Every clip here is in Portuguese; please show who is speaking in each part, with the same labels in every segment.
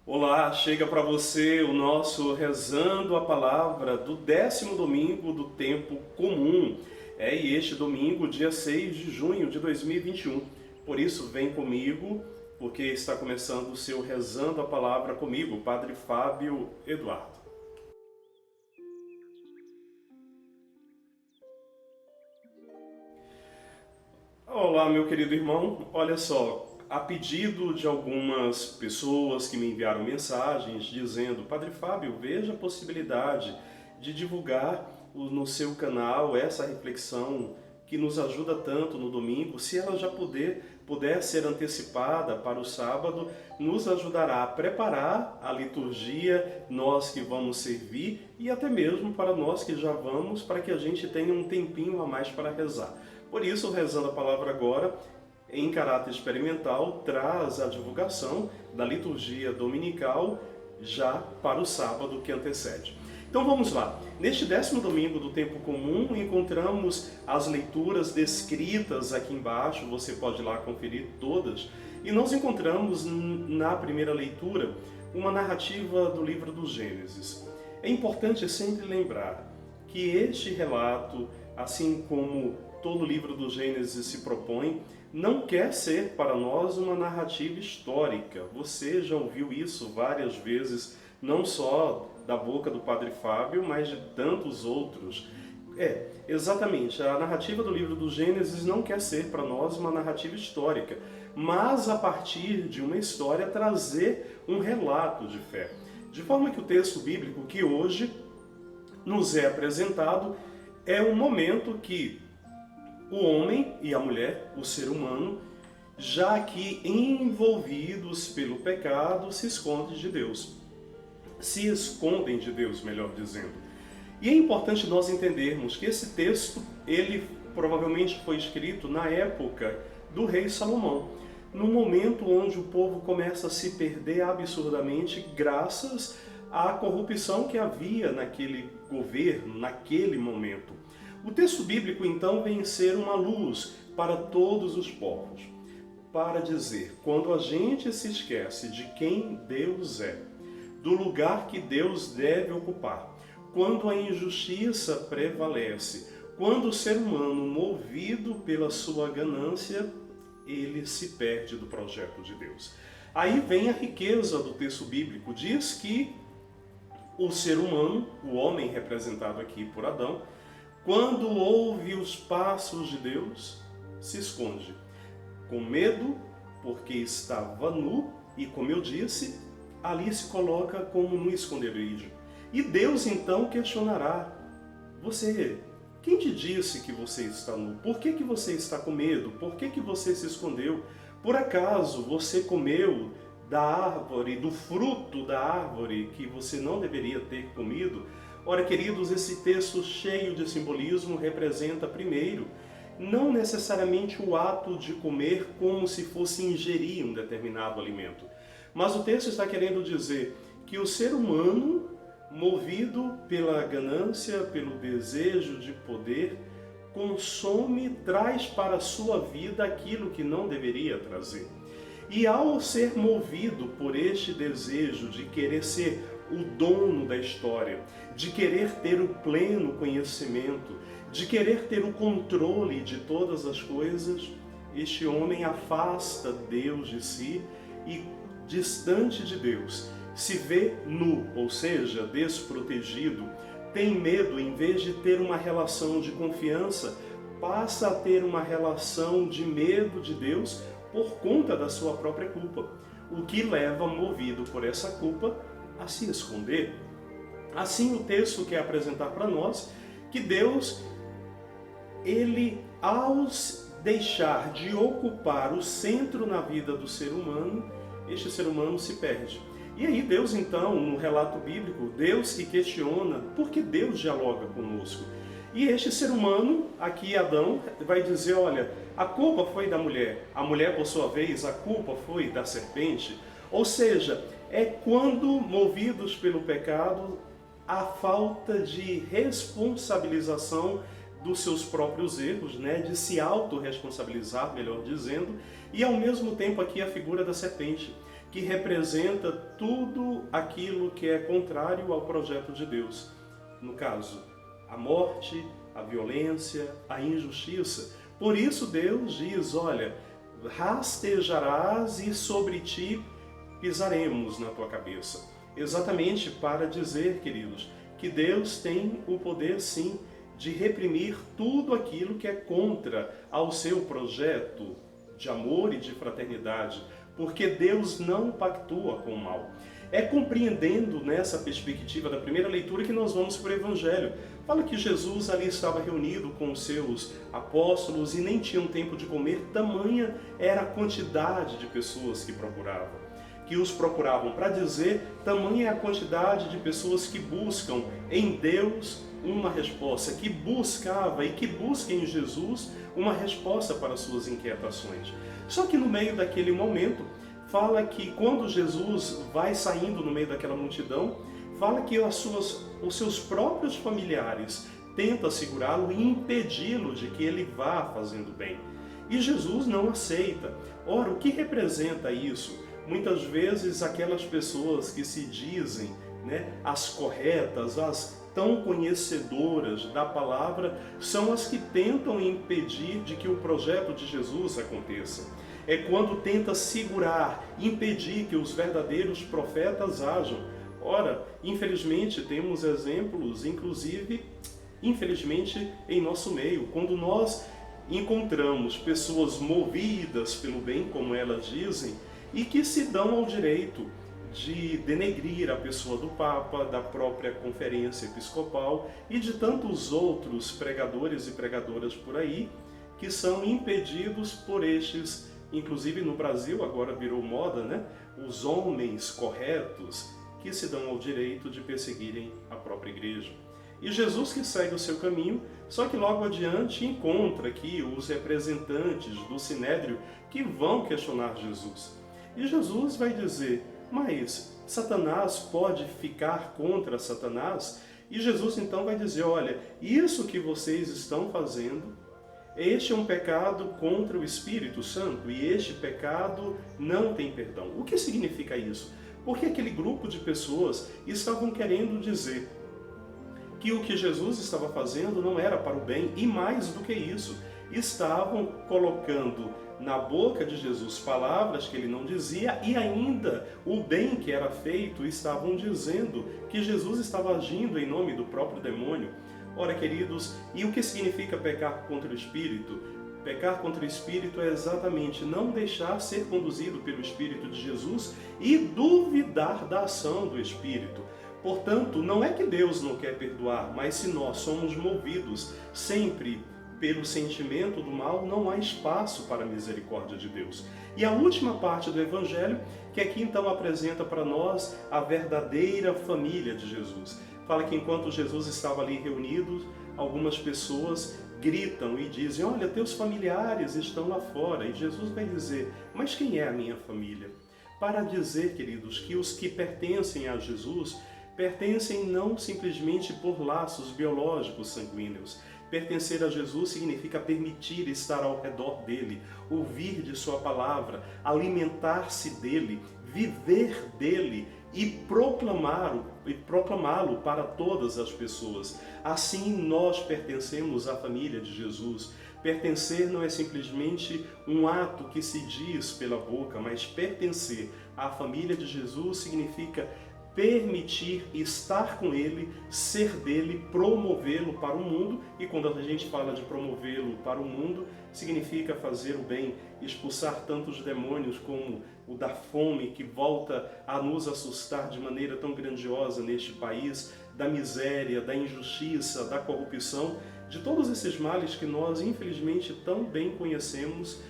Speaker 1: Olá, chega para você o nosso Rezando a Palavra do 10º domingo do tempo comum. E este domingo, dia 6 de junho de 2021. Por isso, vem comigo, porque está começando o seu Rezando a Palavra comigo, Padre Fábio Eduardo. Olá, meu querido irmão. Olha só, a pedido de algumas pessoas que me enviaram mensagens dizendo: Padre Fábio, veja a possibilidade de divulgar no seu canal essa reflexão que nos ajuda tanto no domingo, se ela já puder ser antecipada para o sábado, nos ajudará a preparar a liturgia, nós que vamos servir e até mesmo para nós que já vamos, para que a gente tenha um tempinho a mais para rezar. Por isso, Rezando a Palavra agora, em caráter experimental, traz a divulgação da liturgia dominical já para o sábado que antecede. Então vamos lá. Neste 10º domingo do tempo comum, encontramos as leituras descritas aqui embaixo, você pode ir lá conferir todas, e nós encontramos na primeira leitura uma narrativa do livro do Gênesis. É importante sempre lembrar que este relato, assim como todo o livro do Gênesis se propõe, não quer ser para nós uma narrativa histórica. Você já ouviu isso várias vezes, não só da boca do Padre Fábio, mas de tantos outros. Exatamente, a narrativa do livro do Gênesis não quer ser para nós uma narrativa histórica, mas a partir de uma história trazer um relato de fé. De forma que o texto bíblico que hoje nos é apresentado é um momento que o homem e a mulher, o ser humano, já que envolvidos pelo pecado, se escondem de Deus. Se escondem de Deus, melhor dizendo. E é importante nós entendermos que esse texto, ele provavelmente foi escrito na época do rei Salomão, no momento onde o povo começa a se perder absurdamente graças à corrupção que havia naquele governo, naquele momento. O texto bíblico, então, vem ser uma luz para todos os povos, para dizer, quando a gente se esquece de quem Deus é, do lugar que Deus deve ocupar, quando a injustiça prevalece, quando o ser humano, movido pela sua ganância, ele se perde do projeto de Deus. Aí vem a riqueza do texto bíblico, diz que o ser humano, o homem representado aqui por Adão, quando ouve os passos de Deus, se esconde, com medo, porque estava nu, e como eu disse, ali se coloca como no esconderijo. E Deus então questionará: quem te disse que você está nu? Por que você está com medo? Por que você se escondeu? Por acaso você comeu da árvore, do fruto da árvore que você não deveria ter comido? Ora, queridos, esse texto cheio de simbolismo representa, primeiro, não necessariamente o ato de comer como se fosse ingerir um determinado alimento. Mas o texto está querendo dizer que o ser humano, movido pela ganância, pelo desejo de poder, consome, traz para a sua vida aquilo que não deveria trazer. E ao ser movido por este desejo de querer ser o dono da história, de querer ter o pleno conhecimento, de querer ter o controle de todas as coisas, este homem afasta Deus de si e, distante de Deus, se vê nu, ou seja, desprotegido, tem medo, em vez de ter uma relação de confiança, passa a ter uma relação de medo de Deus por conta da sua própria culpa, o que leva, movido por essa culpa, a se esconder. Assim, o texto quer apresentar para nós que Deus, ele, ao deixar de ocupar o centro na vida do ser humano, este ser humano se perde. E aí Deus, então, no relato bíblico, Deus que questiona por que Deus dialoga conosco. E este ser humano, aqui Adão, vai dizer: olha, a culpa foi da mulher, a mulher, por sua vez, a culpa foi da serpente. Ou seja, é quando, movidos pelo pecado, a falta de responsabilização dos seus próprios erros, de se autorresponsabilizar, melhor dizendo, e ao mesmo tempo aqui a figura da serpente, que representa tudo aquilo que é contrário ao projeto de Deus. No caso, a morte, a violência, a injustiça. Por isso Deus diz, olha, rastejarás e sobre ti pisaremos na tua cabeça. Exatamente para dizer, queridos, que Deus tem o poder sim de reprimir tudo aquilo que é contra ao seu projeto de amor e de fraternidade, porque Deus não pactua com o mal. É compreendendo nessa perspectiva da primeira leitura que nós vamos para o Evangelho. Fala que Jesus ali estava reunido com os seus apóstolos e nem tinham tempo de comer, tamanha era a quantidade de pessoas que os procuravam. Para dizer, tamanha é a quantidade de pessoas que buscam em Deus uma resposta, que buscava e que busca em Jesus uma resposta para suas inquietações. Só que no meio daquele momento, fala que quando Jesus vai saindo no meio daquela multidão, fala que os seus próprios familiares tentam segurá-lo e impedi-lo de que ele vá fazendo bem. E Jesus não aceita. Ora, o que representa isso? Muitas vezes aquelas pessoas que se dizem, as corretas, as tão conhecedoras da palavra, são as que tentam impedir de que o projeto de Jesus aconteça. É quando tenta segurar, impedir que os verdadeiros profetas ajam. Ora, infelizmente temos exemplos, inclusive, infelizmente, em nosso meio. Quando nós encontramos pessoas movidas pelo bem, como elas dizem, e que se dão ao direito de denegrir a pessoa do Papa, da própria Conferência Episcopal e de tantos outros pregadores e pregadoras por aí, que são impedidos por estes, inclusive no Brasil agora virou moda, os homens corretos que se dão ao direito de perseguirem a própria igreja. E Jesus que segue o seu caminho, só que logo adiante encontra aqui os representantes do Sinédrio que vão questionar Jesus. E Jesus vai dizer, mas Satanás pode ficar contra Satanás? E Jesus então vai dizer, olha, isso que vocês estão fazendo, este é um pecado contra o Espírito Santo e este pecado não tem perdão. O que significa isso? Porque aquele grupo de pessoas estavam querendo dizer que o que Jesus estava fazendo não era para o bem e mais do que isso, estavam colocando na boca de Jesus palavras que ele não dizia e ainda o bem que era feito estavam dizendo que Jesus estava agindo em nome do próprio demônio. Ora, queridos, e o que significa pecar contra o Espírito? Pecar contra o Espírito é exatamente não deixar ser conduzido pelo Espírito de Jesus e duvidar da ação do Espírito. Portanto, não é que Deus não quer perdoar, mas se nós somos movidos sempre pelo sentimento do mal, não há espaço para a misericórdia de Deus. E a última parte do Evangelho, que aqui então apresenta para nós a verdadeira família de Jesus. Fala que enquanto Jesus estava ali reunido, algumas pessoas gritam e dizem, olha, teus familiares estão lá fora. E Jesus vai dizer, mas quem é a minha família? Para dizer, queridos, que os que pertencem a Jesus, pertencem não simplesmente por laços biológicos sanguíneos. Pertencer a Jesus significa permitir estar ao redor dele, ouvir de sua palavra, alimentar-se dele, viver dele e proclamá-lo para todas as pessoas. Assim nós pertencemos à família de Jesus. Pertencer não é simplesmente um ato que se diz pela boca, mas pertencer à família de Jesus significa permitir estar com ele, ser dele, promovê-lo para o mundo. E quando a gente fala de promovê-lo para o mundo, significa fazer o bem, expulsar tantos demônios como o da fome, que volta a nos assustar de maneira tão grandiosa neste país, da miséria, da injustiça, da corrupção, de todos esses males que nós, infelizmente, tão bem conhecemos,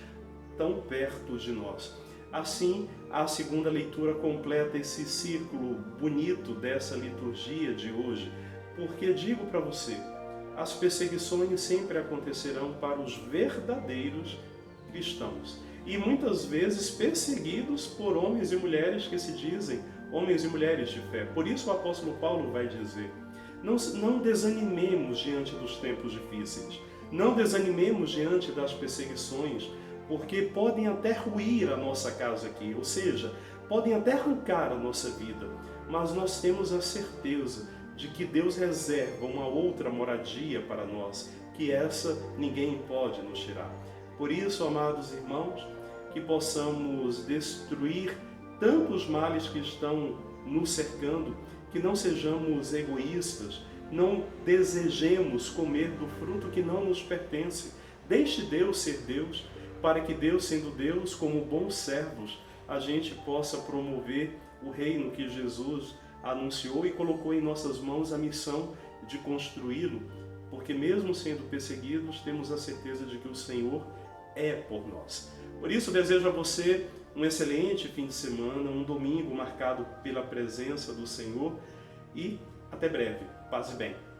Speaker 1: tão perto de nós. Assim, a segunda leitura completa esse círculo bonito dessa liturgia de hoje, porque digo para você, as perseguições sempre acontecerão para os verdadeiros cristãos e muitas vezes perseguidos por homens e mulheres que se dizem homens e mulheres de fé. Por isso o apóstolo Paulo vai dizer, não desanimemos diante dos tempos difíceis, não desanimemos diante das perseguições, porque podem até ruir a nossa casa aqui, ou seja, podem até arrancar a nossa vida, mas nós temos a certeza de que Deus reserva uma outra moradia para nós, que essa ninguém pode nos tirar. Por isso, amados irmãos, que possamos destruir tantos males que estão nos cercando, que não sejamos egoístas, não desejemos comer do fruto que não nos pertence. Deixe Deus ser Deus, para que Deus, sendo Deus, como bons servos, a gente possa promover o reino que Jesus anunciou e colocou em nossas mãos a missão de construí-lo, porque mesmo sendo perseguidos, temos a certeza de que o Senhor é por nós. Por isso, desejo a você um excelente fim de semana, um domingo marcado pela presença do Senhor e até breve. Paz e bem.